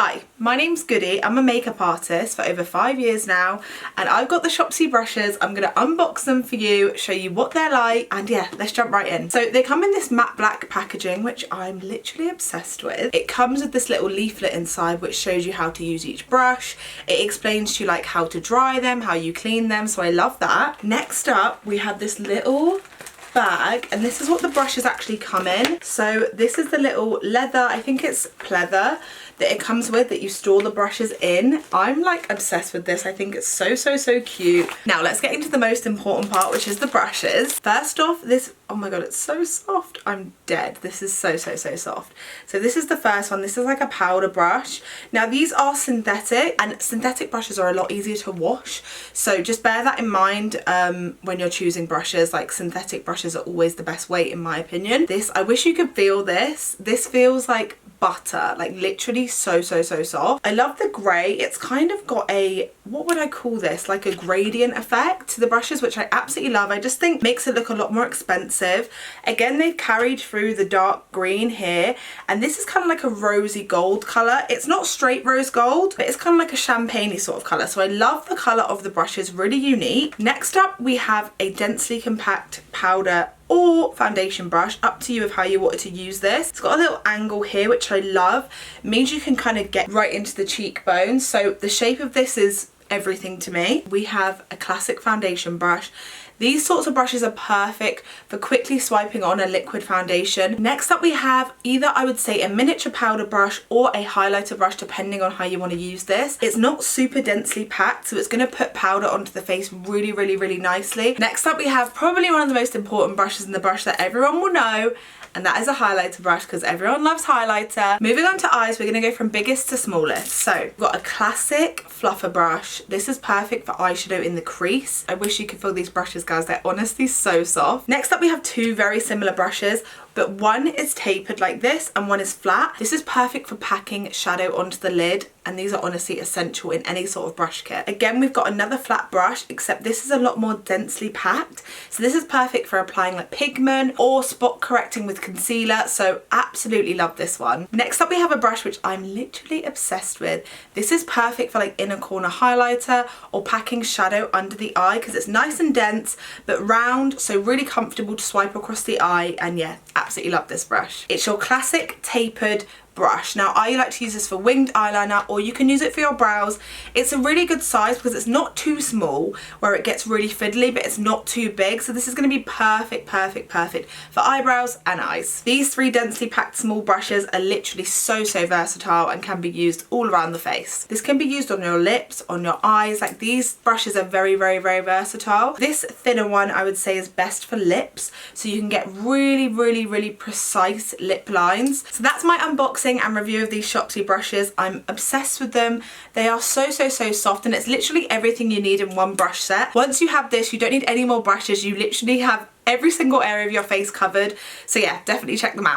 Hi, my name's Goodie. I'm a makeup artist for over 5 years now, and I've got the Shopzi brushes. I'm gonna unbox them for you, show you what they're like, and yeah, let's jump right in. So they come in this matte black packaging, which I'm literally obsessed with. It comes with this little leaflet inside, which shows you how to use each brush. It explains to you like how to dry them, how you clean them, so I love that. Next up, we have this little bag, and this is what the brushes actually come in. So this is the little leather, I think it's pleather, that it comes with, that you store the brushes in. I'm like obsessed with this. I think it's so cute. Now let's get into the most important part, which is the brushes. First off, this, oh my god, it's so soft. I'm dead. This is so soft. So this is the first one. This is like a powder brush. Now these are synthetic, and synthetic brushes are a lot easier to wash, so just bear that in mind when you're choosing brushes. Like, synthetic brushes are always the best way in my opinion. This, I wish you could feel this. This feels like butter, like literally so soft. I love the grey. It's kind of got a, what would I call this, like a gradient effect to the brushes, which I absolutely love. I just think makes it look a lot more expensive. Again, they've carried through the dark green here, and this is kind of like a rosy gold colour. It's not straight rose gold, but it's kind of like a champagne-y sort of colour. So I love the colour of the brushes, really unique. Next up, we have a densely compact powder or foundation brush, up to you of how you wanted to use this. It's got a little angle here, which I love. It means you can kind of get right into the cheekbones. So the shape of this is everything to me. We have a classic foundation brush. These sorts of brushes are perfect for quickly swiping on a liquid foundation. Next up, we have either, I would say, a miniature powder brush or a highlighter brush, depending on how you want to use this. It's not super densely packed, so it's going to put powder onto the face really nicely. Next up, we have probably one of the most important brushes, and the brush that everyone will know, and that is a highlighter brush, because everyone loves highlighter. Moving on to eyes, we're going to go from biggest to smallest. So we've got a classic fluffer brush. This is perfect for eyeshadow in the crease. I wish you could feel these brushes, guys. They're honestly so soft. Next up, we have two very similar brushes, but one is tapered like this and one is flat. This is perfect for packing shadow onto the lid, and these are honestly essential in any sort of brush kit. Again, we've got another flat brush, except this is a lot more densely packed. So this is perfect for applying like pigment or spot correcting with concealer, so absolutely love this one. Next up, we have a brush which I'm literally obsessed with. This is perfect for like inner corner highlighter or packing shadow under the eye, because it's nice and dense but round, so really comfortable to swipe across the eye, and yeah, absolutely love this brush. It's your classic tapered brush. Now I like to use this for winged eyeliner, or you can use it for your brows. It's a really good size because it's not too small where it gets really fiddly, but it's not too big, so this is going to be perfect for eyebrows and eyes. These three densely packed small brushes are literally so versatile and can be used all around the face. This can be used on your lips, on your eyes. Like, these brushes are very versatile. This thinner one I would say is best for lips, so you can get really precise lip lines. So that's my unboxing and review of these Shopzi brushes. I'm obsessed with them. They are so soft, and it's literally everything you need in one brush set. Once you have this, you don't need any more brushes. You literally have every single area of your face covered. So yeah, definitely check them out.